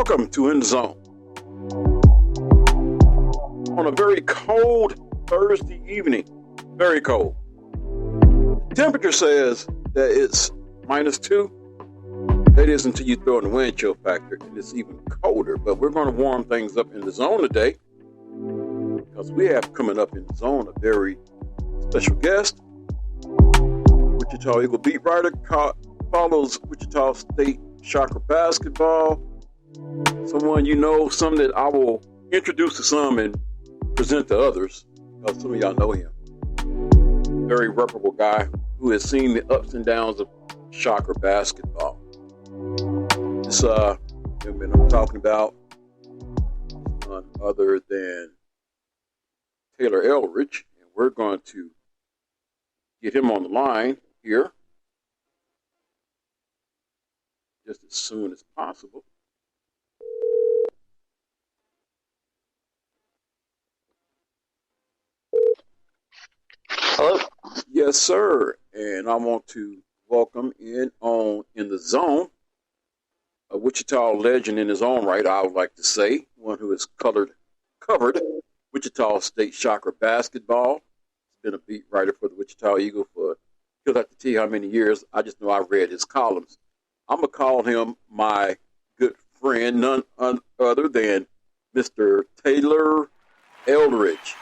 Welcome to In the Zone. On a very cold Thursday evening, very cold. The temperature says that it's -2. That is until you throw in the wind chill factor, and it's even colder. But we're going to warm things up in the zone today because we have coming up in the zone a very special guest. Wichita Eagle beat writer, follows Wichita State Shocker basketball. Someone you know, some that I will introduce to some and present to others, because some of y'all know him. Very reputable guy who has seen the ups and downs of Shocker basketball. This gentleman I'm talking about is none other than Taylor Eldridge, and we're going to get him on the line here just as soon as possible. Hello. Yes, sir. And I want to welcome in the zone a Wichita legend in his own right, I would like to say, one who has covered Wichita State Shocker basketball. He's been a beat writer for the Wichita Eagle for, he'll have to tell you how many years. I just know I read his columns. I'm going to call him my good friend, none other than Mr. Taylor Eldridge.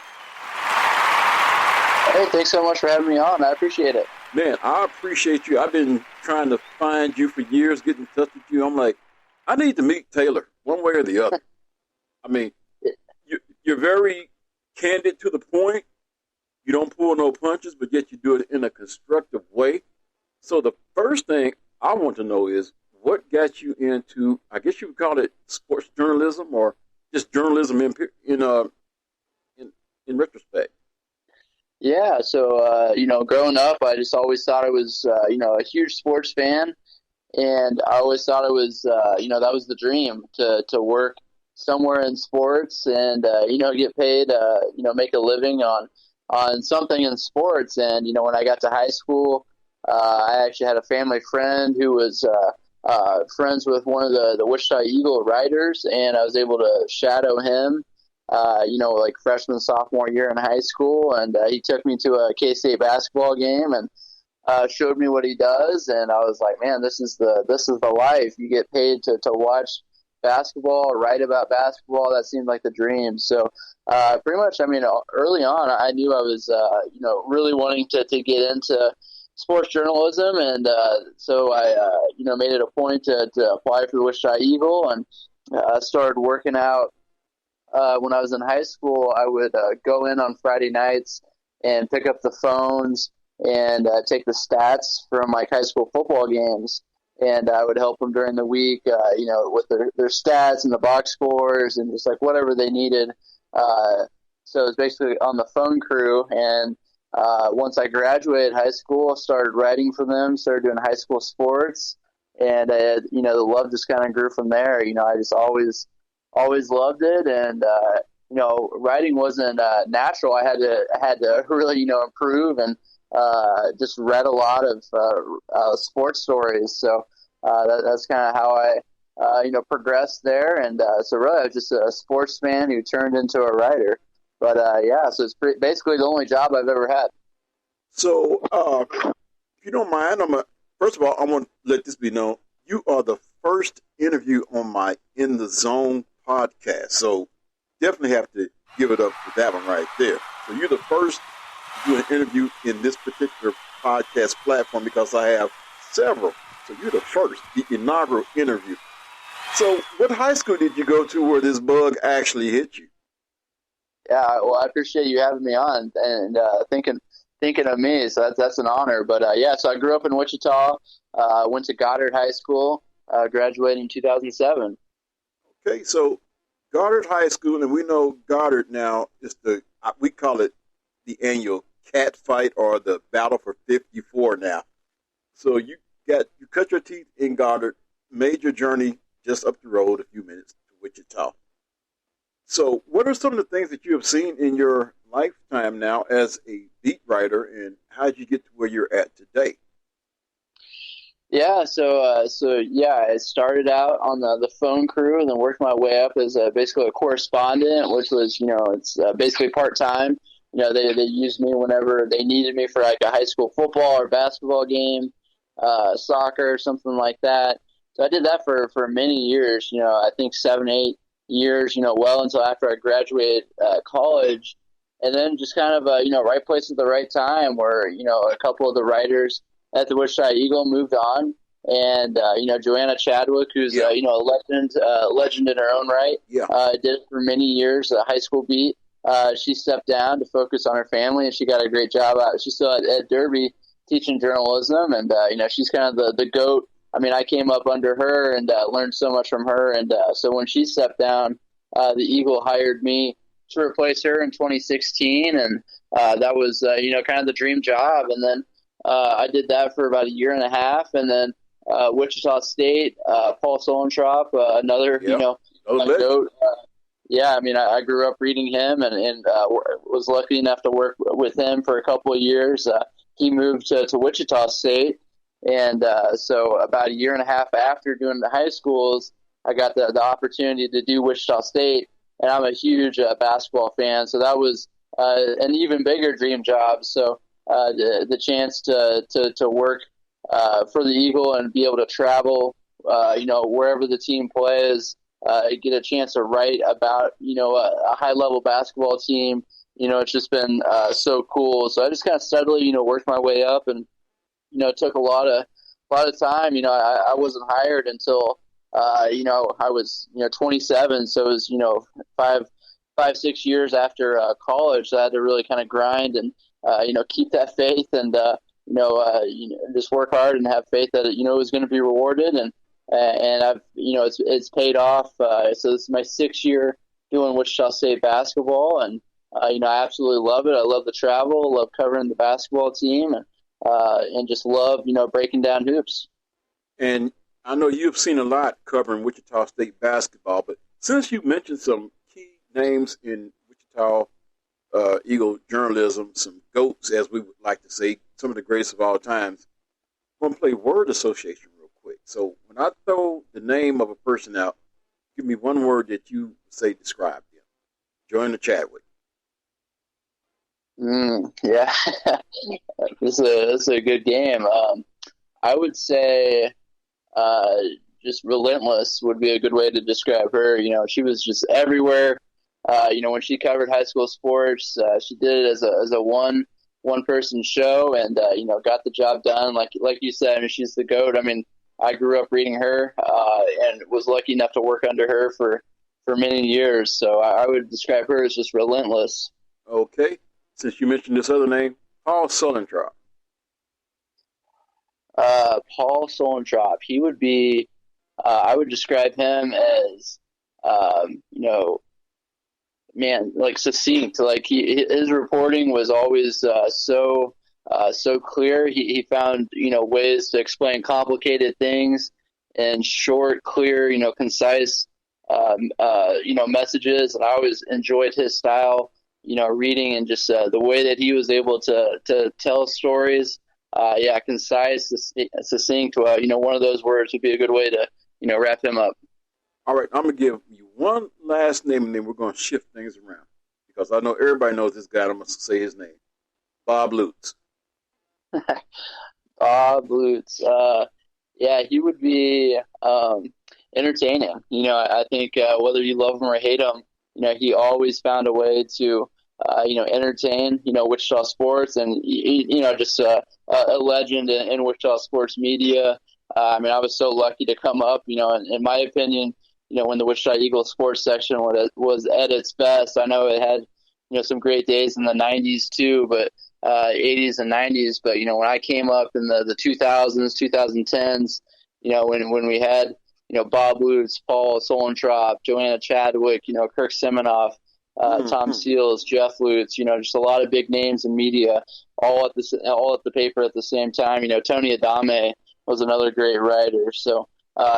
Hey, thanks so much for having me on. I appreciate it. Man, I appreciate you. I've been trying to find you for years, get in touch with you. I'm like, I need to meet Taylor one way or the other. I mean, you're very candid to the point. You don't pull no punches, but yet you do it in a constructive way. So the first thing I want to know is what got you into, I guess you would call it sports journalism or just journalism in retrospect. Yeah, so, growing up, I just always thought I was, a huge sports fan, and I always thought it was, that was the dream, to work somewhere in sports and, get paid, make a living on something in sports. And, when I got to high school, I actually had a family friend who was friends with one of the Wichita Eagle writers, and I was able to shadow him like freshman, sophomore year in high school. And he took me to a K-State basketball game and showed me what he does. And I was like, man, this is the life. You get paid to watch basketball, write about basketball. That seemed like the dream. So pretty much, early on, I knew I was, really wanting to get into sports journalism. And so I, made it a point to apply for the Wichita Eagle and started working out. When I was in high school, I would go in on Friday nights and pick up the phones and take the stats from like high school football games, and I would help them during the week, with their stats and the box scores and just like whatever they needed. So it was basically on the phone crew. And once I graduated high school, I started writing for them, started doing high school sports, and the love just kind of grew from there. I just always loved it, and writing wasn't natural. I had to really improve, and just read a lot of sports stories. So that's kind of how I progressed there, and so really I was just a sports fan who turned into a writer. But so it's basically the only job I've ever had. So if you don't mind, first of all, I want to let this be known. You are the first interview on my In the Zone podcast, so definitely have to give it up for that one right there. So you're the first to do an interview in this particular podcast platform, because I have several. So you're the first, the inaugural interview. So what high school did you go to where this bug actually hit you? Yeah, well, I appreciate you having me on and thinking of me. So that's an honor. But so I grew up in Wichita. Went to Goddard High School. Graduated in 2007. Okay, so Goddard High School, and we know Goddard now is we call it the annual cat fight or the battle for 54 now. So you cut your teeth in Goddard, made your journey just up the road a few minutes to Wichita. So what are some of the things that you have seen in your lifetime now as a beat writer, and how did you get to where you're at today? Yeah, so I started out on the phone crew and then worked my way up as basically a correspondent, which was it's basically part time. They used me whenever they needed me for like a high school football or basketball game, soccer, something like that. So I did that for many years. I think 7, 8 years. Well until after I graduated college, and then just kind of right place at the right time, where a couple of the writers at the Wichita Eagle moved on, and Joanna Chadwick, who's Yeah, legend in her own right, yeah. did it for many years, a high school beat. She stepped down to focus on her family, and she got a great job out. She's still at Derby teaching journalism, and she's kind of the goat. I mean, I came up under her and learned so much from her, and so when she stepped down, the Eagle hired me to replace her in 2016, and that was kind of the dream job. And then I did that for about a year and a half, and then Wichita State, Paul Solentrop, another Yeah. goat. Yeah, I mean, I grew up reading him, and was lucky enough to work with him for a couple of years. He moved to Wichita State, and so about a year and a half after doing the high schools, I got the opportunity to do Wichita State, and I'm a huge basketball fan, so that was an even bigger dream job. So the chance to work for the Eagle and be able to travel, wherever the team plays, get a chance to write about, a high level basketball team. It's just been so cool. So I just kind of steadily, worked my way up, and it took a lot of time. I wasn't hired until I was 27, so it was 5, 6 years after college. So I had to really kind of grind and keep that faith, and just work hard and have faith that it was going to be rewarded, and I've it's paid off. So this is my 6th year doing Wichita State basketball, and I absolutely love it. I love the travel, love covering the basketball team, and just love breaking down hoops. And I know you've seen a lot covering Wichita State basketball, but since you mentioned some key names in Wichita Eagle journalism, some GOATs, as we would like to say, some of the greatest of all times, I'm going to play word association real quick. So when I throw the name of a person out, give me one word that you say describe them. Joanna Chadwick. Yeah, this is a good game. I would say uh, just relentless would be a good way to describe her. She was just everywhere. When she covered high school sports, she did it as a one person show, and got the job done. Like you said, I mean, she's the goat. I mean, I grew up reading her, and was lucky enough to work under her for many years. So I would describe her as just relentless. Okay. Since you mentioned this other name, Paul Sulentrop. Paul Solentrop, he would be. I would describe him as, man, like succinct. Like his reporting was always so clear. He found ways to explain complicated things in short, clear, concise, messages. And I always enjoyed his style. Reading, and just the way that he was able to tell stories. Yeah, concise, succinct. One of those words would be a good way to wrap him up. All right, I'm going to give you one last name, and then we're going to shift things around because I know everybody knows this guy. I'm going to say his name, Bob Lutz. Bob Lutz. Yeah, he would be entertaining. I think whether you love him or hate him, he always found a way to, entertain, Wichita sports, and just a legend in Wichita sports media. I mean, I was so lucky to come up, in my opinion, when the Wichita Eagle sports section was at its best. I know it had, some great days in the 90s too, but 80s and 90s. But, when I came up in the 2000s, 2010s, when we had, Bob Lutz, Paul Solentrop, Joanna Chadwick, Kirk Seminoff, Tom Seals, Jeff Lutz, just a lot of big names in media, all at the paper at the same time. Tony Adame was another great writer. So,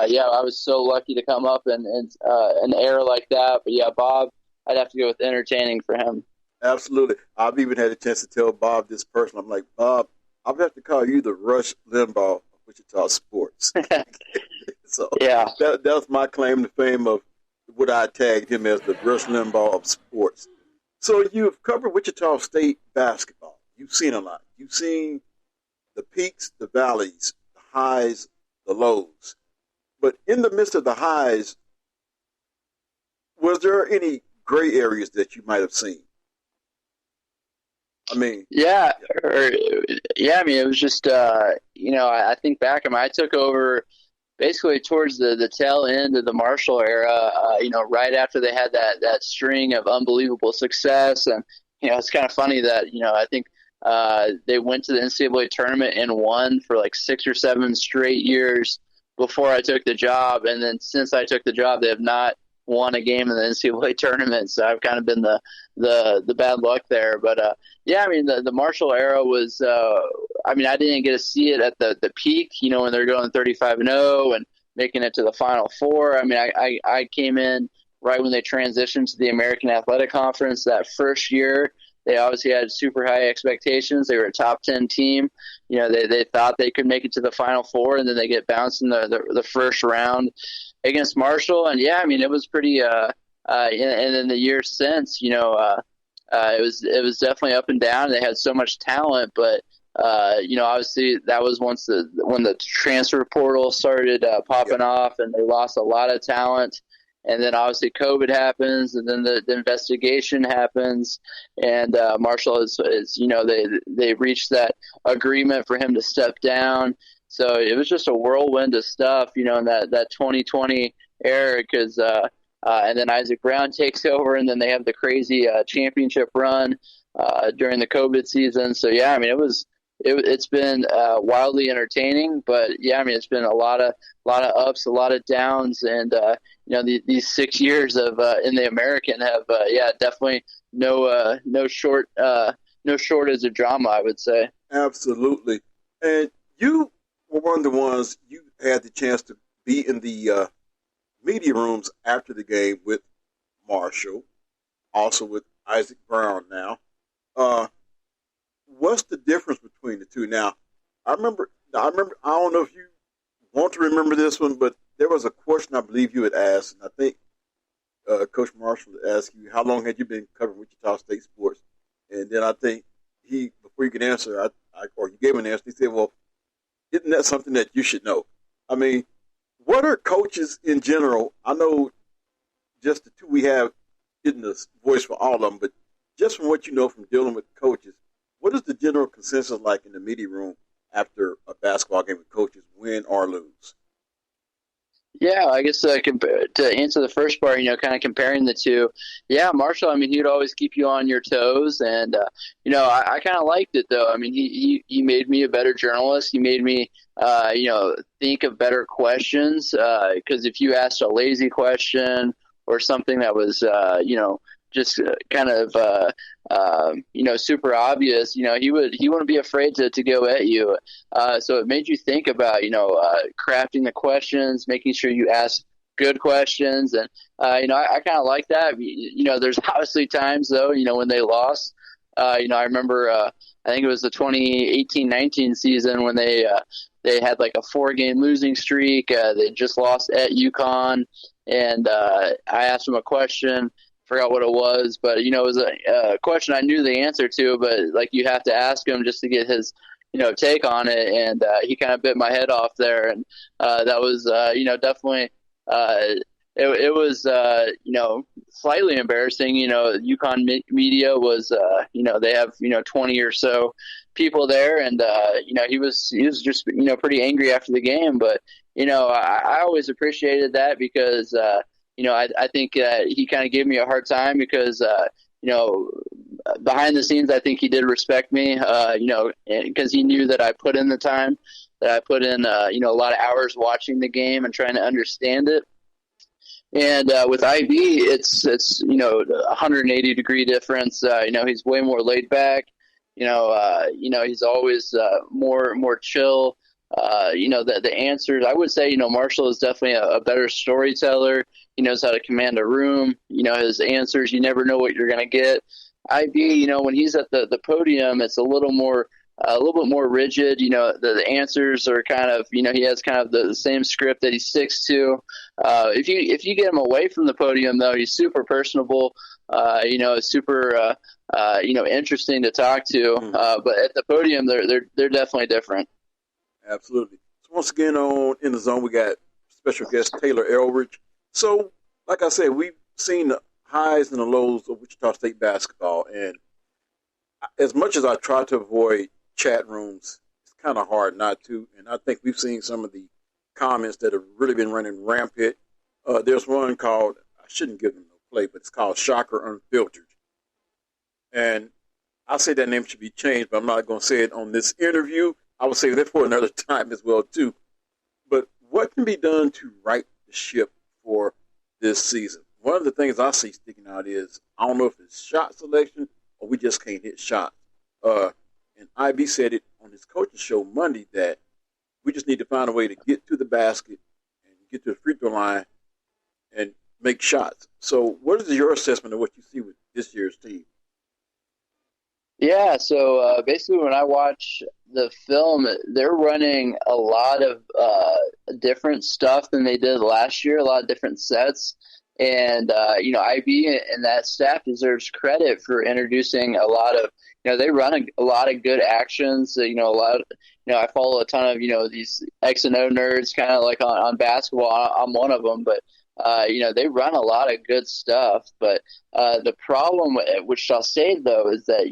yeah, I was so lucky to come up in an era like that. But yeah, Bob, I'd have to go with entertaining for him. Absolutely. I've even had a chance to tell Bob this person. I'm like, Bob, I'll have to call you the Rush Limbaugh of Wichita sports. So Yeah. that's my claim to fame of what I tagged him as the Rush Limbaugh of sports. So you've covered Wichita State basketball. You've seen a lot. You've seen the peaks, the valleys, the highs, the lows. But in the midst of the highs, was there any gray areas that you might have seen? I mean, Yeah, I mean, it was just, I think back, I took over basically towards the tail end of the Marshall era, right after they had that string of unbelievable success. And, it's kind of funny that, I think they went to the NCAA tournament and won for like 6 or 7 straight years before I took the job. And then since I took the job, they have not won a game in the NCAA tournament. So I've kind of been the bad luck there. But, the Marshall era was, I didn't get to see it at the peak, when they're going 35-0 and making it to the Final Four. I came in right when they transitioned to the American Athletic Conference that first year. They obviously had super high expectations. They were a top 10 team. They thought they could make it to the Final Four, and then they get bounced in the first round against Marshall. And it was pretty, and then the years since, it was definitely up and down. They had so much talent, but obviously that was when the transfer portal started popping off, and they lost a lot of talent. And then obviously COVID happens, and then the investigation happens, and Marshall is they reached that agreement for him to step down. So it was just a whirlwind of stuff, in that 2020 era, because and then Isaac Brown takes over, and then they have the crazy championship run during the COVID season. So it's been wildly entertaining, but it's been a lot of ups, a lot of downs, and these 6 years of in the American have definitely no shortage of drama, I would say. Absolutely. And you were one of the ones, you had the chance to be in the media rooms after the game with Marshall, also with Isaac Brown now. What's the difference between the two? Now, I remember, I don't know if you want to remember this one, but there was a question I believe you had asked, and I think Coach Marshall asked you, how long had you been covering Wichita State sports? And then I think before you could answer, or you gave an answer, he said, well, isn't that something that you should know? What are coaches in general? I know just the two we have isn't a voice for all of them, but just from what you know from dealing with coaches, what is the general consensus like in the media room after a basketball game with coaches, win or lose? Yeah, I guess to answer the first part, kind of comparing the two. Yeah, Marshall, he'd always keep you on your toes, and I kind of liked it though. He made me a better journalist. He made me think of better questions, because if you asked a lazy question or something that was just kind of super obvious, he wouldn't be afraid to go at you. So it made you think about crafting the questions, making sure you ask good questions, and I kind of like that. There's obviously times though, when they lost. I remember I think it was the 2018-19 season when they had like a 4-game losing streak. They just lost at UConn, and I asked them a question. Forgot what it was, but it was a question I knew the answer to, but like you have to ask him just to get his take on it, and he kind of bit my head off there, and that was definitely it was slightly embarrassing. UConn media was they have 20 or so people there, and he was just pretty angry after the game, but I always appreciated that because I think he kind of gave me a hard time because, behind the scenes, I think he did respect me, because he knew that I put in the time, that I put in, a lot of hours watching the game and trying to understand it. And with IB, it's 180-degree difference. He's way more laid back. He's always more chill. The answers, I would say, Marshall is definitely a better storyteller. He knows how to command a room. His answers, you never know what you're going to get. IB, when he's at the podium, it's a little more a little bit more rigid. The answers are kind of, he has kind of the same script that he sticks to. If you get him away from the podium, though, he's super personable. Super interesting to talk to. But at the podium, they're definitely different. Absolutely. So once again, on In the Zone, we got special guest Taylor Eldridge. So, like I said, we've seen the highs and the lows of Wichita State basketball, and as much as I try to avoid chat rooms, it's kind of hard not to. And I think we've seen some of the comments that have really been running rampant. There's one called, I shouldn't give them no play, but it's called Shocker Unfiltered. And I say that name should be changed, but I'm not going to say it on this interview. I will save that for another time as well, too. But what can be done to right the ship for this season? One of the things I see sticking out is, I don't know if it's shot selection or we just can't hit shots. And IB said it on his coaching show Monday that we just need to find a way to get to the basket and get to the free throw line and make shots. So what is your assessment of what you see with this year's team? Yeah, so basically when I watch the film, they're running a lot of different stuff than they did last year, a lot of different sets. And, IB and that staff deserves credit for introducing a lot of, they run a lot of good actions. A lot of, I follow a ton of, these X and O nerds kind of like on basketball. I'm one of them, but they run a lot of good stuff, but the problem at Wichita State, though, is that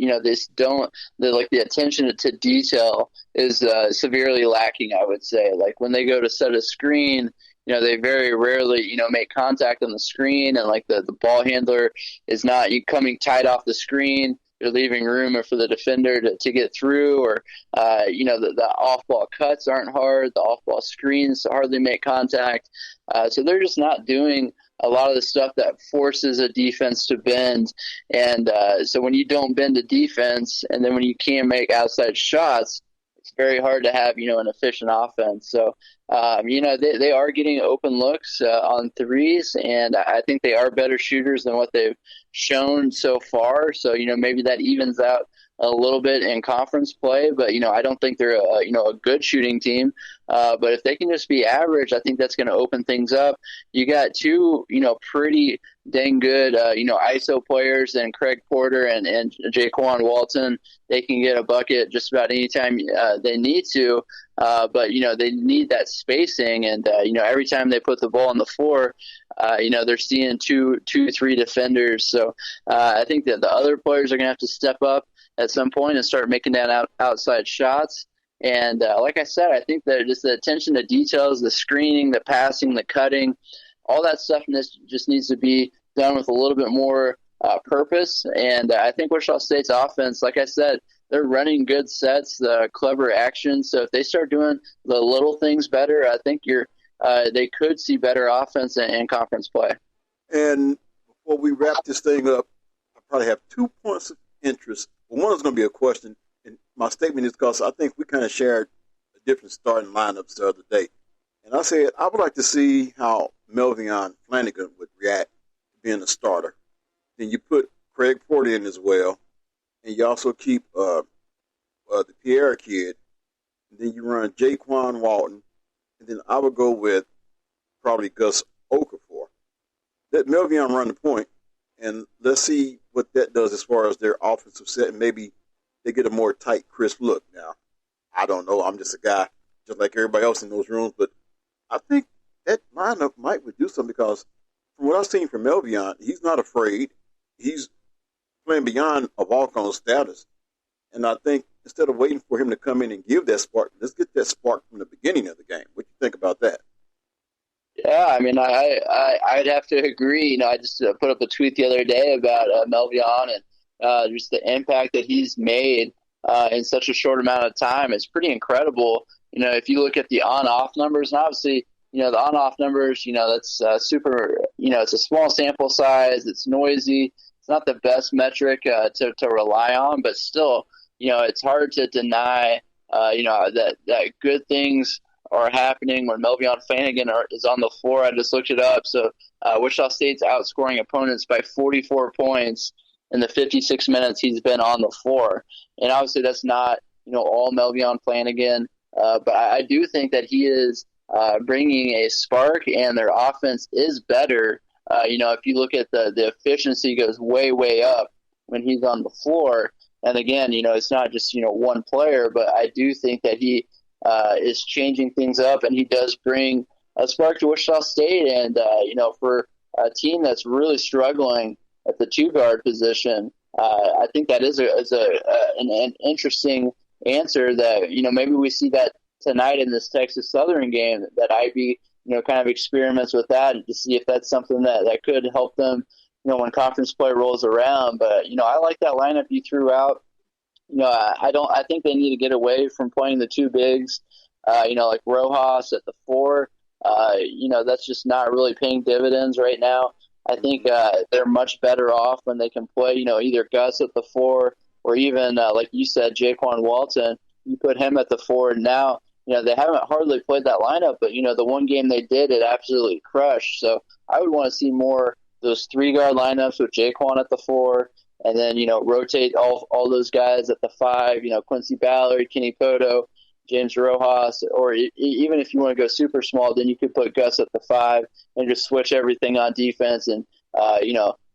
the attention to detail is severely lacking. I would say, like when they go to set a screen, they very rarely make contact on the screen, and like the ball handler is not coming tight off the screen. They're leaving room for the defender to get through, or the off-ball cuts aren't hard. The off-ball screens hardly make contact. So they're just not doing a lot of the stuff that forces a defense to bend. And so when you don't bend a defense, and then when you can't make outside shots, it's very hard to have, an efficient offense. So, they are getting open looks on threes, and I think they are better shooters than what they've shown so far. So, maybe that evens out a little bit in conference play, but, I don't think they're a good shooting team. But if they can just be average, I think that's going to open things up. You got two, pretty dang good, ISO players and Craig Porter and Jaquan Walton. They can get a bucket just about any time they need to. But, they need that spacing. And, every time they put the ball on the floor, they're seeing two, three defenders. So I think that the other players are going to have to step up at some point and start making that outside shots. And like I said, I think that just the attention to details, the screening, the passing, the cutting, all that stuff just needs to be done with a little bit more purpose. And I think Wichita State's offense, like I said, they're running good sets, the clever action. So if they start doing the little things better, I think they could see better offense in conference play. And before we wrap this thing up, I probably have 2 points of interest. One is going to be a question, and my statement is because I think we kind of shared a different starting lineups the other day. And I said I would like to see how Melvion Flanagan would react to being a starter. Then you put Craig Porter in as well, and you also keep the Pierre kid. And then you run Jaquan Walton, and then I would go with probably Gus Okafor. Let Melvion run the point, and let's see what that does as far as their offensive set, and maybe they get a more tight, crisp look. Now, I don't know. I'm just a guy, just like everybody else in those rooms, but I think that lineup might would do something because from what I've seen from Melvion, he's not afraid. He's playing beyond a walk-on status. And I think instead of waiting for him to come in and give that spark, let's get that spark from the beginning of the game. What do you think about that? Yeah, I mean, I'd have to agree. I just put up a tweet the other day about Melvion and just the impact that he's made in such a short amount of time. It's pretty incredible. If you look at the on-off numbers, and obviously, the on-off numbers, that's super, it's a small sample size. It's noisy. It's not the best metric to rely on, but still, it's hard to deny, that good things are happening when Melvion Flanagan is on the floor. I just looked it up. So Wichita State's outscoring opponents by 44 points in the 56 minutes he's been on the floor. And obviously that's not, all Melvion Flanagan. But I do think that he is bringing a spark, and their offense is better. If you look at the efficiency goes way, way up when he's on the floor. And again, it's not just, one player, but I do think that he is changing things up, and he does bring a spark to Wichita State. And, for a team that's really struggling at the two guard position, I think that is an interesting answer that, maybe we see that tonight in this Texas Southern game, that IB, kind of experiments with that to see if that's something that could help them, when conference play rolls around. But, I like that lineup you threw out. I think they need to get away from playing the two bigs, like Rojas at the 4. That's just not really paying dividends right now. I think they're much better off when they can play, either Gus at the 4 or even, like you said, Jaquan Walton. You put him at the 4, and now, they haven't hardly played that lineup, but, the one game they did, it absolutely crushed. So I would want to see more those 3-guard lineups with Jaquan at the 4, and then, rotate all those guys at the 5, Quincy Ballard, Kenny Poto, James Rojas, or even if you want to go super small, then you could put Gus at the 5 and just switch everything on defense. And,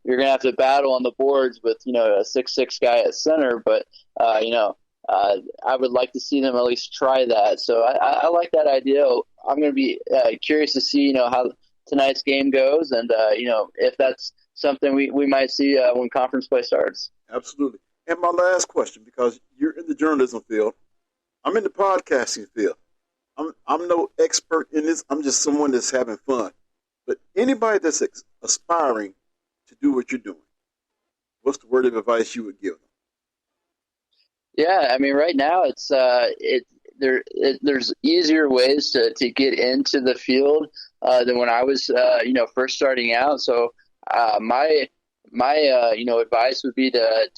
you're going to have to battle on the boards with, a 6'6" guy at center, but, I would like to see them at least try that. So I like that idea. I'm going to be curious to see, how tonight's game goes, and, if that's something we might see when conference play starts. Absolutely. And my last question, because you're in the journalism field, I'm in the podcasting field. I'm no expert in this. I'm just someone that's having fun. But anybody that's aspiring to do what you're doing, what's the word of advice you would give them? Yeah, I mean, right now there's easier ways to get into the field than when I was first starting out. So my advice would be to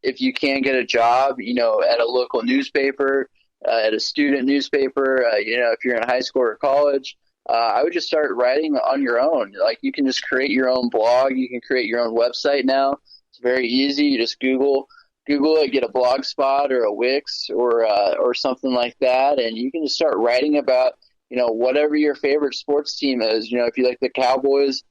if you can get a job, at a local newspaper, at a student newspaper, if you're in high school or college, I would just start writing on your own. Like, you can just create your own blog. You can create your own website now. It's very easy. You just Google it, get a blog spot or a Wix or something like that, and you can just start writing about, whatever your favorite sports team is. If you like the Cowboys,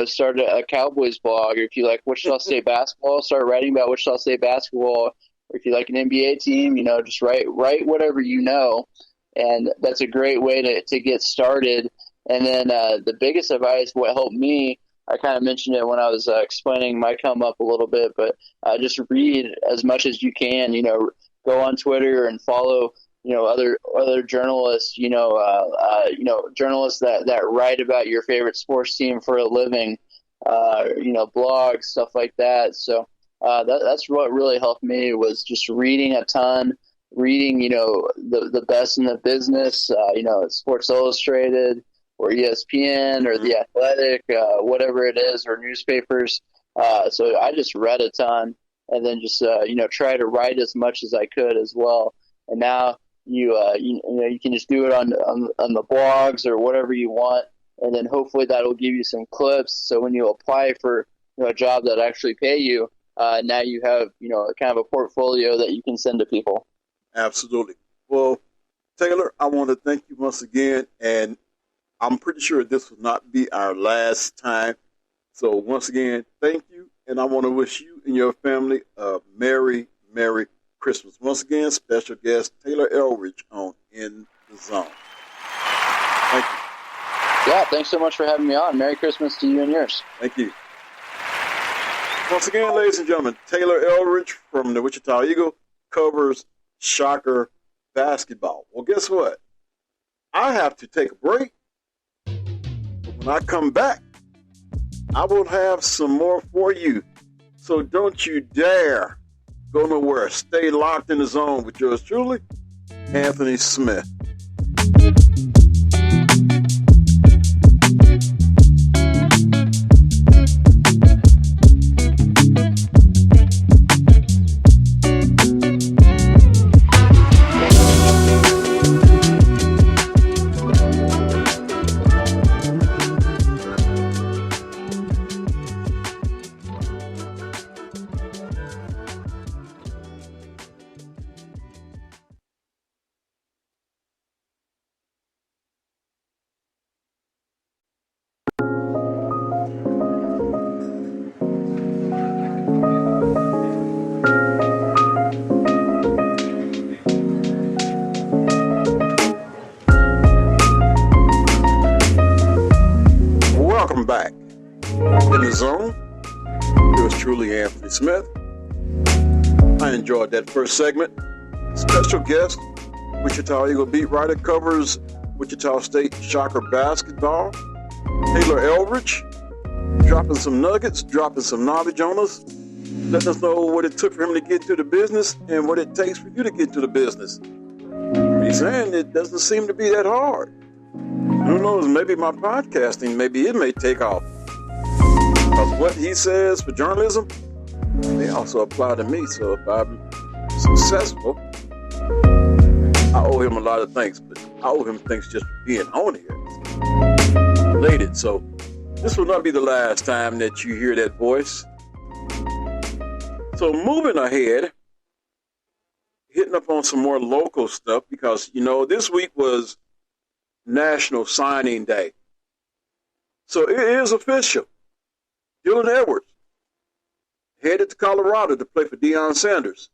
start a Cowboys blog, or if you like Wichita State basketball, start writing about Wichita State basketball. Or if you like an NBA team, just write whatever you know, and that's a great way to get started. And then the biggest advice, what helped me, I kind of mentioned it when I was explaining my come up a little bit, but just read as much as you can. Go on Twitter and follow other journalists. Journalists that write about your favorite sports team for a living. Blogs, stuff like that. So that's what really helped me, was just reading a ton. Reading, the best in the business. Sports Illustrated, or ESPN, or The Athletic, whatever it is, or newspapers. So I just read a ton, and then just try to write as much as I could as well. And now you can just do it on the blogs or whatever you want, and then hopefully that'll give you some clips. So when you apply for a job that actually pay you, now you have kind of a portfolio that you can send to people. Absolutely. Well, Taylor, I want to thank you once again, and I'm pretty sure this will not be our last time. So once again, thank you, and I want to wish you and your family a Merry, Merry Christmas. Once again, special guest Taylor Eldridge on In the Zone. Thank you. Yeah, thanks so much for having me on. Merry Christmas to you and yours. Thank you. Once again, ladies and gentlemen, Taylor Eldridge from the Wichita Eagle covers Shocker basketball. Well, guess what? I have to take a break. When I come back, I will have some more for you. So don't you dare go nowhere. Stay locked in the zone with yours truly, Anthony Smith. Welcome back. In the zone, yours truly, Anthony Smith. I enjoyed that first segment. Special guest, Wichita Eagle beat writer, covers Wichita State Shocker basketball. Taylor Eldridge, dropping some nuggets, dropping some knowledge on us, letting us know what it took for him to get to the business and what it takes for you to get to the business. He's saying it doesn't seem to be that hard. Who knows, maybe my podcasting, maybe it may take off. Because what he says for journalism, they also apply to me. So if I'm successful, I owe him a lot of thanks, but I owe him thanks just for being on here. It's related. So this will not be the last time that you hear that voice. So moving ahead, hitting up on some more local stuff because, this week was National Signing Day. So it is official. Dylan Edwards headed to Colorado to play for Deion Sanders.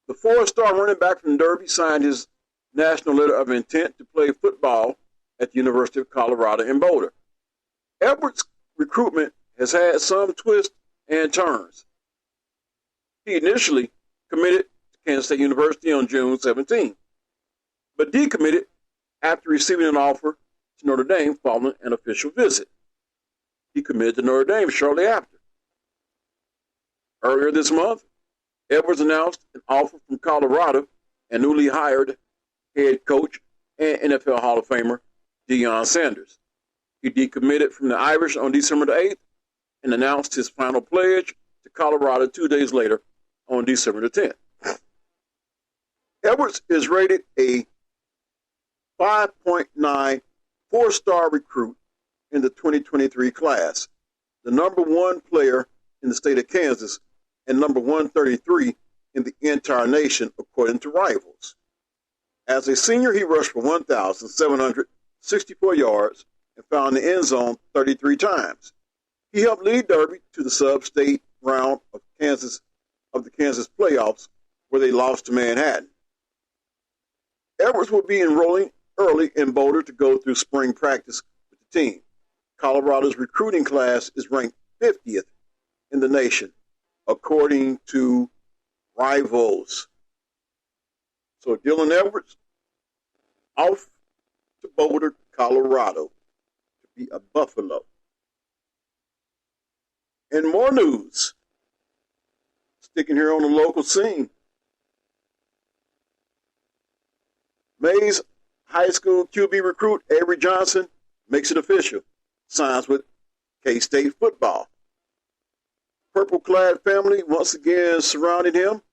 The four-star running back from Derby signed his national letter of intent to play football at the University of Colorado in Boulder. Edwards' recruitment has had some twists and turns. He initially committed to Kansas State University on June 17, but decommitted after receiving an offer to Notre Dame following an official visit. He committed to Notre Dame shortly after. Earlier this month, Edwards announced an offer from Colorado and newly hired head coach and NFL Hall of Famer Deion Sanders. He decommitted from the Irish on December the 8th and announced his final pledge to Colorado 2 days later on December the 10th. Edwards is rated a 5.9 four-star recruit in the 2023 class, the number one player in the state of Kansas and number 133 in the entire nation, according to Rivals. As a senior, he rushed for 1,764 yards and found the end zone 33 times. He helped lead Derby to the sub-state round of the Kansas playoffs, where they lost to Manhattan. Edwards will be enrolling early in Boulder to go through spring practice with the team. Colorado's recruiting class is ranked 50th in the nation, according to Rivals. So Dylan Edwards off to Boulder, Colorado to be a Buffalo. And more news, sticking here on the local scene. Mays High School QB recruit Avery Johnson makes it official, signs with K-State football. Purple-clad family once again surrounded him.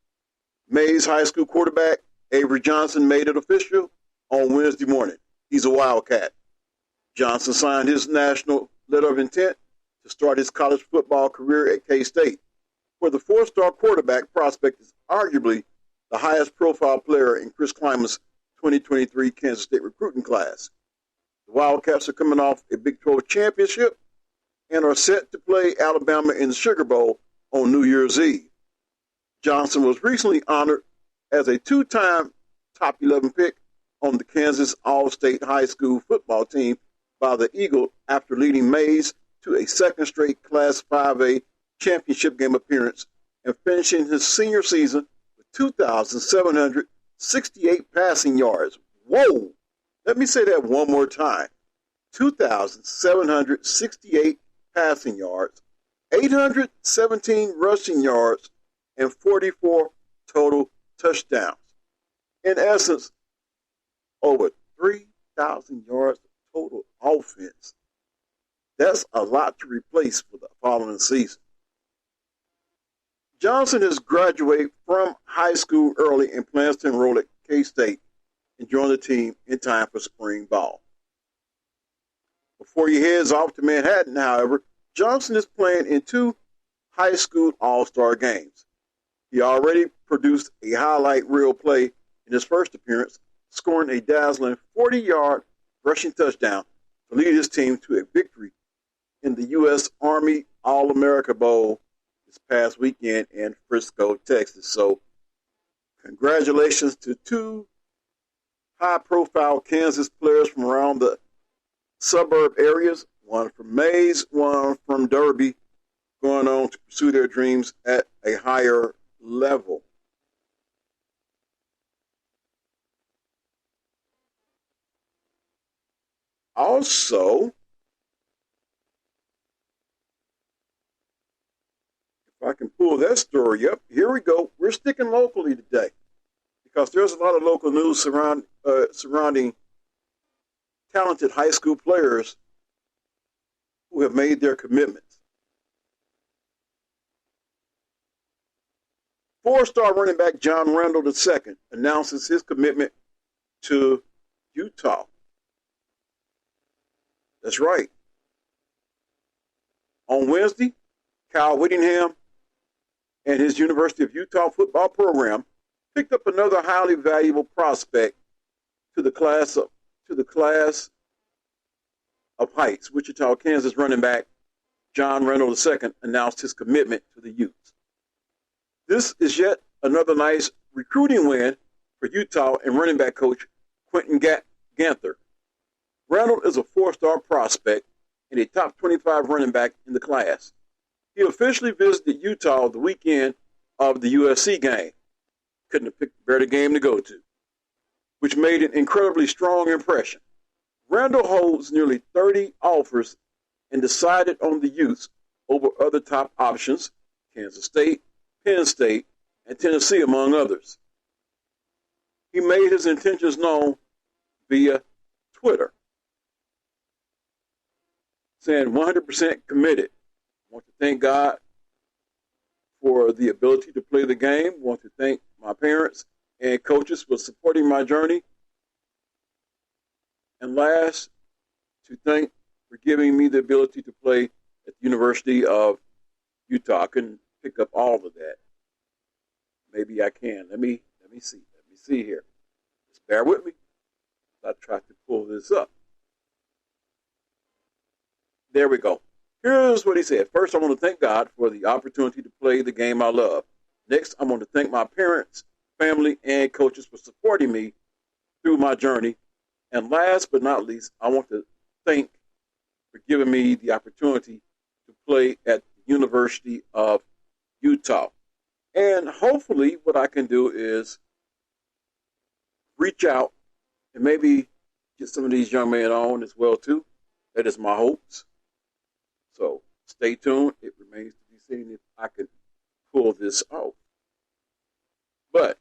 Mays High School quarterback Avery Johnson made it official on Wednesday morning. He's a Wildcat. Johnson signed his national letter of intent to start his college football career at K-State, where the four-star quarterback prospect is arguably the highest profile player in Chris Klieman's 2023 Kansas State recruiting class. The Wildcats are coming off a Big 12 championship and are set to play Alabama in the Sugar Bowl on New Year's Eve. Johnson was recently honored as a two-time top 11 pick on the Kansas All-State High School football team by the Eagle after leading Mays to a second straight Class 5A championship game appearance and finishing his senior season with 2,768 passing yards. Whoa! Let me say that one more time. 2,768 passing yards, 817 rushing yards, and 44 total touchdowns. In essence, over 3,000 yards of total offense. That's a lot to replace for the following season. Johnson has graduated from high school early and plans to enroll at K-State and join the team in time for spring ball. Before he heads off to Manhattan, however, Johnson is playing in 2 high school all-star games. He already produced a highlight reel play in his first appearance, scoring a dazzling 40-yard rushing touchdown to lead his team to a victory in the U.S. Army All-America Bowl this past weekend in Frisco, Texas. So congratulations to 2 high-profile Kansas players from around the suburb areas one from Mays, one from Derby, going on to pursue their dreams at a higher level. Also, if I can pull that story up, here we go. We're sticking locally today because there's a lot of local news surrounding talented high school players who have made their commitments. Four-star running back John Randle II announces his commitment to Utah. That's right. On Wednesday, Kyle Whittingham and his University of Utah football program picked up another highly valuable prospect to the class of heights. Wichita, Kansas running back John Randle II announced his commitment to the Utes. This is yet another nice recruiting win for Utah and running back coach Quentin Ganther. Randle is a four-star prospect and a top 25 running back in the class. He officially visited Utah the weekend of the USC game. Couldn't have picked a better game to go to, which made an incredibly strong impression. Randle holds nearly 30 offers and decided on the Utes over other top options, Kansas State, Penn State, and Tennessee, among others. He made his intentions known via Twitter, saying 100% committed. I want to thank God for the ability to play the game. I want to thank my parents and coaches for supporting my journey. And last, to thank for giving me the ability to play at the University of Utah. I couldn't pick up all of that. Maybe I can. Let me see here. Just bear with me. I try to pull this up. There we go. Here's what he said. First, I want to thank God for the opportunity to play the game I love. Next, I want to thank my parents, family, and coaches for supporting me through my journey. And last but not least, I want to thank for giving me the opportunity to play at the University of Utah. And hopefully what I can do is reach out and maybe get some of these young men on as well, too. That is my hopes. So stay tuned. It remains to be seen if I can pull this off. But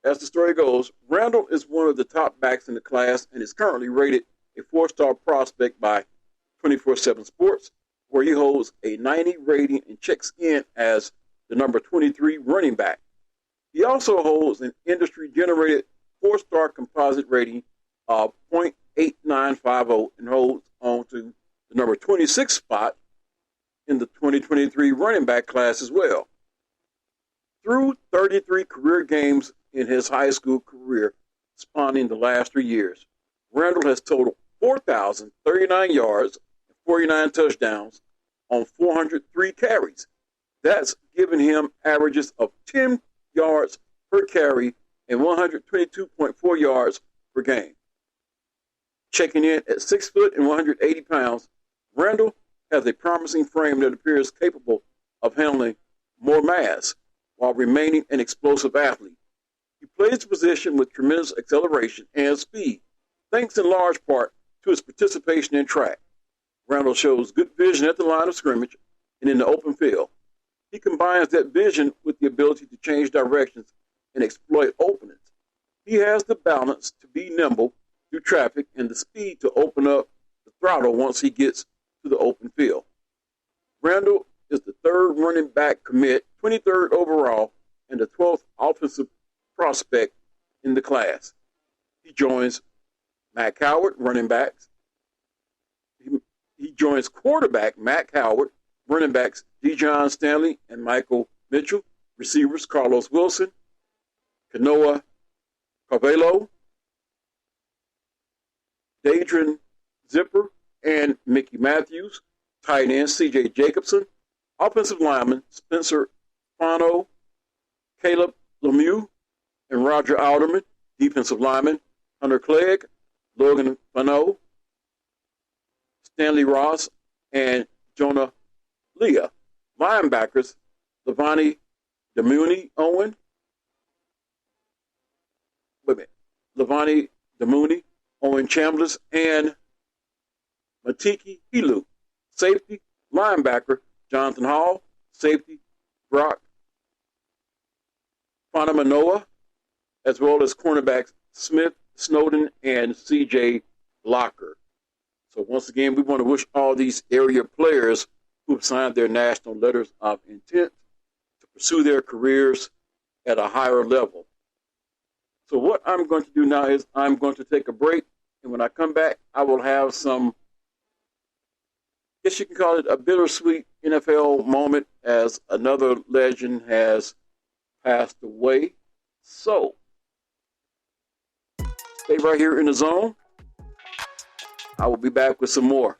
as the story goes, Randle is one of the top backs in the class and is currently rated a four-star prospect by 24/7 Sports, where he holds a 90 rating and checks in as the number 23 running back. He also holds an industry-generated four-star composite rating of .8950 and holds on to the number 26 spot in the 2023 running back class as well. Through 33 career games in his high school career, spanning the last 3 years, Randle has totaled 4,039 yards and 49 touchdowns on 403 carries. That's given him averages of 10 yards per carry and 122.4 yards per game. Checking in at 6 foot and 180 pounds, Randle has a promising frame that appears capable of handling more mass while remaining an explosive athlete. He plays the position with tremendous acceleration and speed, thanks in large part to his participation in track. Randle shows good vision at the line of scrimmage and in the open field. He combines that vision with the ability to change directions and exploit openings. He has the balance to be nimble through traffic and the speed to open up the throttle once he gets to the open field. Randle is the third running back commit, 23rd overall, and the 12th offensive prospect in the class. He joins Mack Howard, running backs. He joins quarterback Mack Howard, running backs Dejon Stanley and Michael Mitchell, receivers Carlos Wilson, Kanoa Carvalho, Dadrian Zipper, and Mickey Matthews, tight end C.J. Jacobson, offensive lineman Spencer Fano, Caleb Lemieux, and Roger Alderman, defensive lineman Hunter Clegg, Logan Fano, Stanley Ross, and Jonah Leah. Linebackers, Levani Demooney Owen. Levani Demooney, Owen Chambliss, and Matiki Helu. Safety, linebacker, Jonathan Hall. Safety, Brock Fonamanoa, as well as cornerbacks Smith, Snowden, and C.J. Locker. So once again, we want to wish all these area players who have signed their national letters of intent to pursue their careers at a higher level. So what I'm going to do now is I'm going to take a break, and when I come back, I will have some, I guess you can call it a bittersweet NFL moment as another legend has passed away. So stay right here in the zone. I will be back with some more.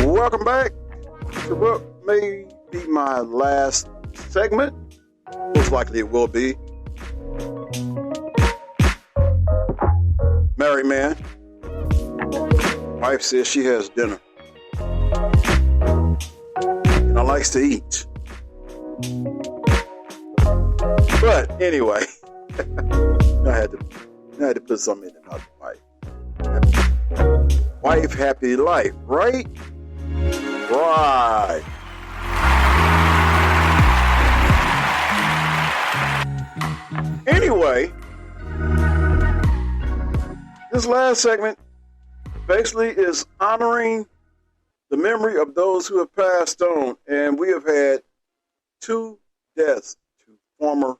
Welcome back to what may be my last segment. Most likely it will be. Married man. Wife says she has dinner. And I likes to eat. But anyway, I had to put something in about the wife. Wife, happy life, right? Right. Anyway, this last segment basically is honoring the memory of those who have passed on, and we have had 2 deaths to former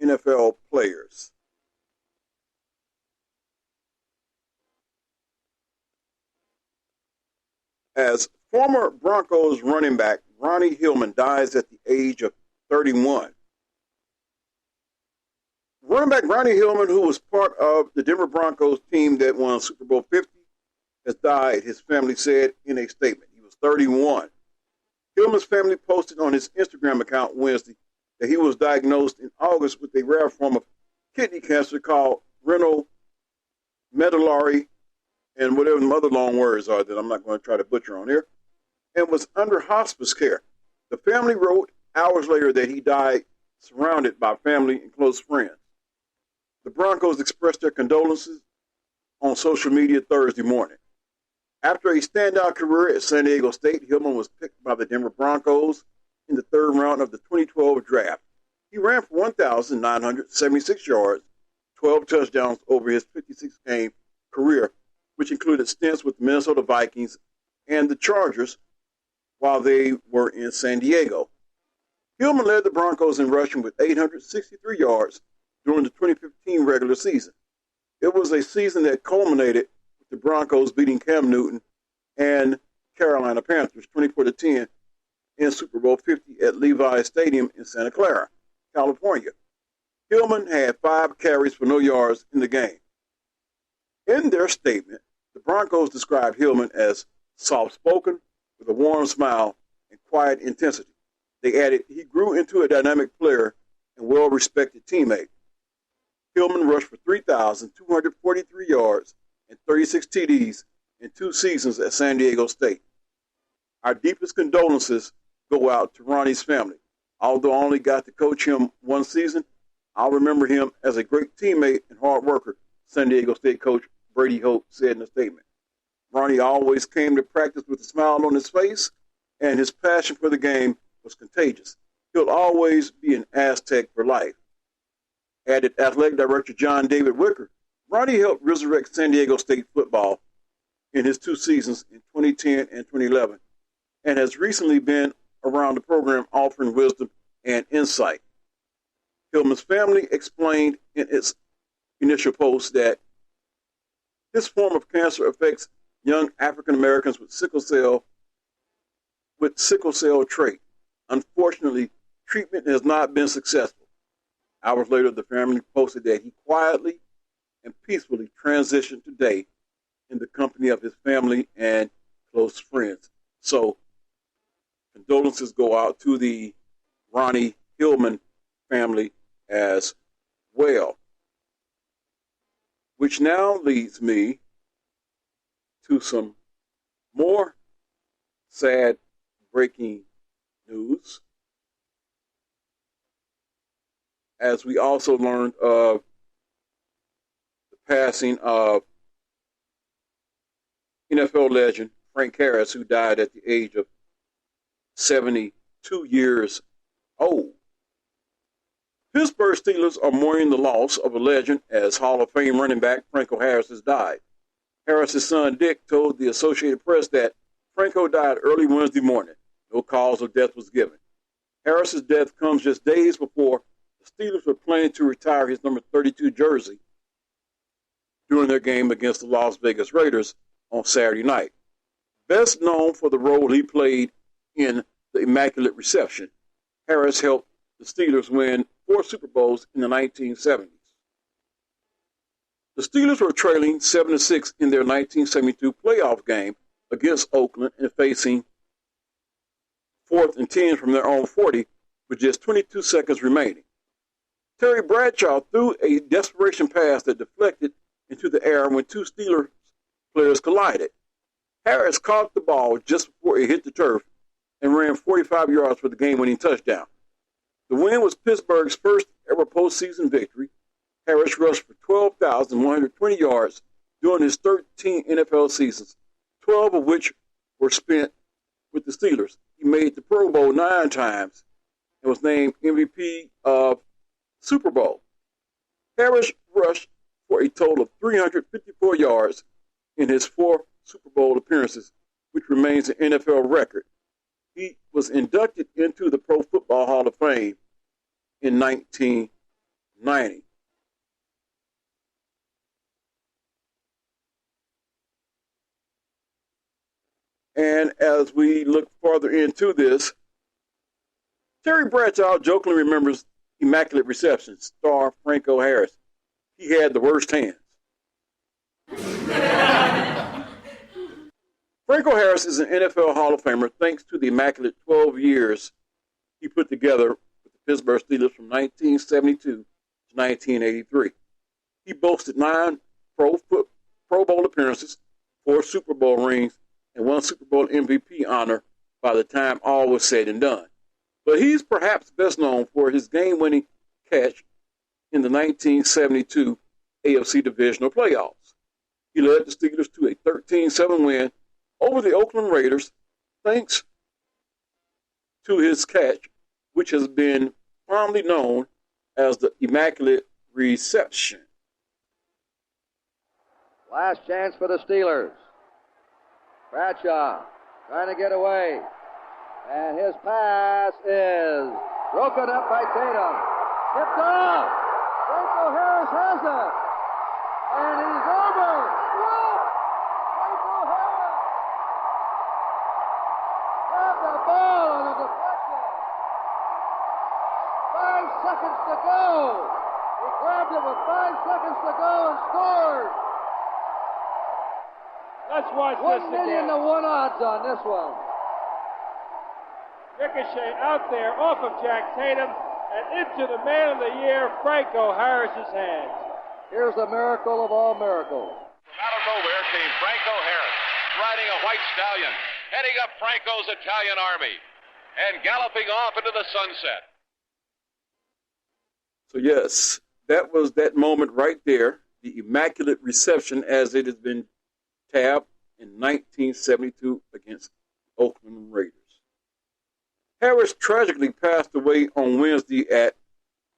NFL players. As former Broncos running back Ronnie Hillman dies at the age of 31. Running back Ronnie Hillman, who was part of the Denver Broncos team that won Super Bowl 50, has died, his family said in a statement. He was 31. Hillman's family posted on his Instagram account Wednesday that he was diagnosed in August with a rare form of kidney cancer called renal medullary, and whatever the other long words are that I'm not going to try to butcher on here, and was under hospice care. The family wrote hours later that he died surrounded by family and close friends. The Broncos expressed their condolences on social media Thursday morning. After a standout career at San Diego State, Hillman was picked by the Denver Broncos in the 3rd round of the 2012 draft. He ran for 1,976 yards, 12 touchdowns over his 56-game career, which included stints with the Minnesota Vikings and the Chargers while they were in San Diego. Hillman led the Broncos in rushing with 863 yards during the 2015 regular season. It was a season that culminated with the Broncos beating Cam Newton and Carolina Panthers 24-10 in Super Bowl 50 at Levi's Stadium in Santa Clara, California. Hillman had 5 carries for no yards in the game. In their statement, the Broncos described Hillman as soft-spoken, with a warm smile and quiet intensity. They added, he grew into a dynamic player and well-respected teammate. Hillman rushed for 3,243 yards and 36 TDs in 2 seasons at San Diego State. Our deepest condolences go out to Ronnie's family. Although I only got to coach him 1 season, I'll remember him as a great teammate and hard worker, San Diego State coach Brady Hope said in a statement. Ronnie always came to practice with a smile on his face, and his passion for the game was contagious. He'll always be an Aztec for life. Added athletic director John David Wicker, Ronnie helped resurrect San Diego State football in his 2 seasons in 2010 and 2011, and has recently been around the program offering wisdom and insight. Hillman's family explained in its initial post that this form of cancer affects young African Americans with sickle cell trait. Unfortunately, treatment has not been successful. Hours later, the family posted that he quietly and peacefully transitioned today in the company of his family and close friends. So, condolences go out to the Ronnie Hillman family as well. Which now leads me to some more sad breaking news, as we also learned of the passing of NFL legend Frank Harris, who died at the age of 72 years old. Pittsburgh Steelers are mourning the loss of a legend as Hall of Fame running back Franco Harris has died. Harris's son Dick told the Associated Press that Franco died early Wednesday morning. No cause of death was given. Harris's death comes just days before the Steelers were planning to retire his number 32 jersey during their game against the Las Vegas Raiders on Saturday night. Best known for the role he played in the Immaculate Reception, Harris helped the Steelers win 4 Super Bowls in the 1970s. The Steelers were trailing 7-6 in their 1972 playoff game against Oakland and facing 4th and 10 from their own 40 with just 22 seconds remaining. Terry Bradshaw threw a desperation pass that deflected into the air when 2 Steelers players collided. Harris caught the ball just before it hit the turf and ran 45 yards for the game-winning touchdown. The win was Pittsburgh's first ever postseason victory. Harris rushed for 12,120 yards during his 13 NFL seasons, 12 of which were spent with the Steelers. He made the Pro Bowl 9 times and was named MVP of Super Bowl. Harris rushed for a total of 354 yards in his 4 Super Bowl appearances, which remains an NFL record. He was inducted into the Pro Football Hall of Fame in 1990. And as we look farther into this, Terry Bradshaw jokingly remembers Immaculate Reception star Franco Harris. He had the worst hands. Franco Harris is an NFL Hall of Famer thanks to the immaculate 12 years he put together with the Pittsburgh Steelers from 1972 to 1983. He boasted 9 Pro Bowl appearances, 4 Super Bowl rings, and 1 Super Bowl MVP honor by the time all was said and done. But he's perhaps best known for his game-winning catch in the 1972 AFC Divisional Playoffs. He led the Steelers to a 13-7 win over the Oakland Raiders thanks to his catch, which has been fondly known as the Immaculate Reception. Last chance for the Steelers. Bradshaw trying to get away. And his pass is broken up by Tatum. Tipped off. Franco Harris has it. And he's over. Franco Harris grabbed the ball on the deflection. 5 seconds to go. He grabbed it with 5 seconds to go and scored. Let's watch this again. 1,000,000 to 1 odds on this one. Ricochet out there off of Jack Tatum and into the man of the year, Franco Harris's hands. Here's the miracle of all miracles. From out of nowhere came Franco Harris, riding a white stallion, heading up Franco's Italian army, and galloping off into the sunset. So yes, that was that moment right there, the Immaculate Reception as it has been tabbed in 1972 against Oakland Raiders. Harris tragically passed away on Wednesday at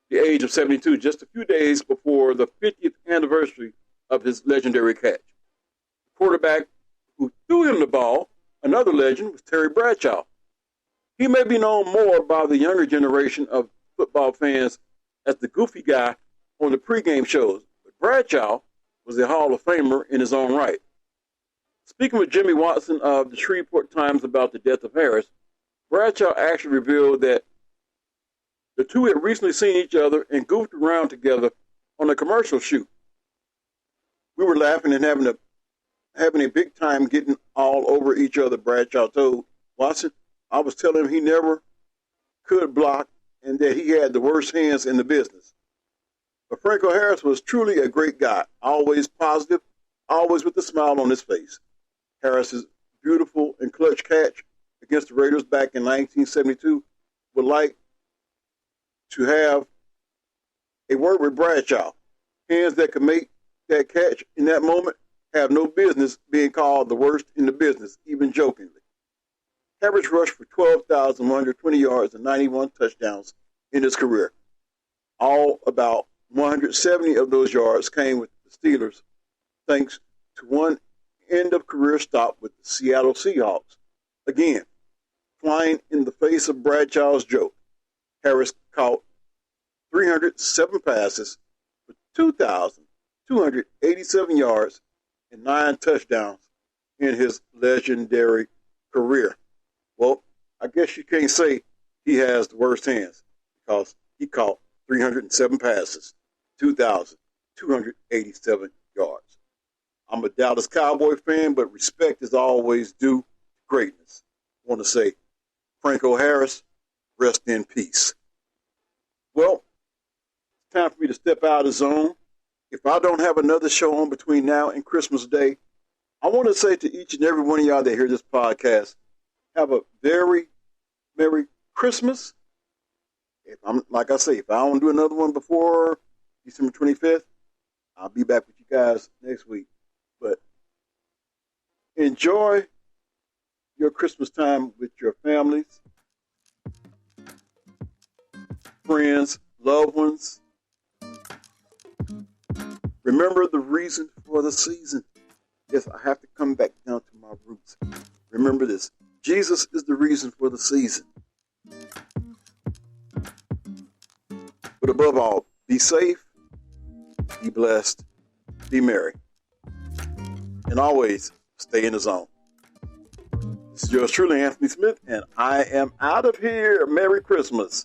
the age of 72, just a few days before the 50th anniversary of his legendary catch. The quarterback who threw him the ball, another legend, was Terry Bradshaw. He may be known more by the younger generation of football fans as the goofy guy on the pregame shows, but Bradshaw was a Hall of Famer in his own right. Speaking with Jimmy Watson of the Shreveport Times about the death of Harris, Bradshaw actually revealed that the two had recently seen each other and goofed around together on a commercial shoot. We were laughing and having a big time getting all over each other, Bradshaw told Watson. I was telling him he never could block and that he had the worst hands in the business. But Franco Harris was truly a great guy, always positive, always with a smile on his face. Harris's beautiful and clutch catch against the Raiders back in 1972 would like to have a word with Bradshaw. Hands that could make that catch in that moment have no business being called the worst in the business, even jokingly. Harris rushed for 12,120 yards and 91 touchdowns in his career. All about 170 of those yards came with the Steelers, thanks to one end-of-career stop with the Seattle Seahawks. Again, flying in the face of Bradshaw's joke, Harris caught 307 passes for 2,287 yards and 9 touchdowns in his legendary career. Well, I guess you can't say he has the worst hands because he caught 307 passes, 2,287 yards. I'm a Dallas Cowboy fan, but respect is always due to greatness. I want to say, Franco Harris, rest in peace. Well, it's time for me to step out of the zone. If I don't have another show on between now and Christmas Day, I want to say to each and every one of y'all that hear this podcast, have a very Merry Christmas. If I don't do another one before December 25th, I'll be back with you guys next week. But enjoy your Christmas time with your families, friends, loved ones. Remember the reason for the season. Yes, I have to come back down to my roots. Remember this. Jesus is the reason for the season. But above all, be safe, be blessed, be merry, and always stay in the zone. This is yours truly, Anthony Smith, and I am out of here. Merry Christmas.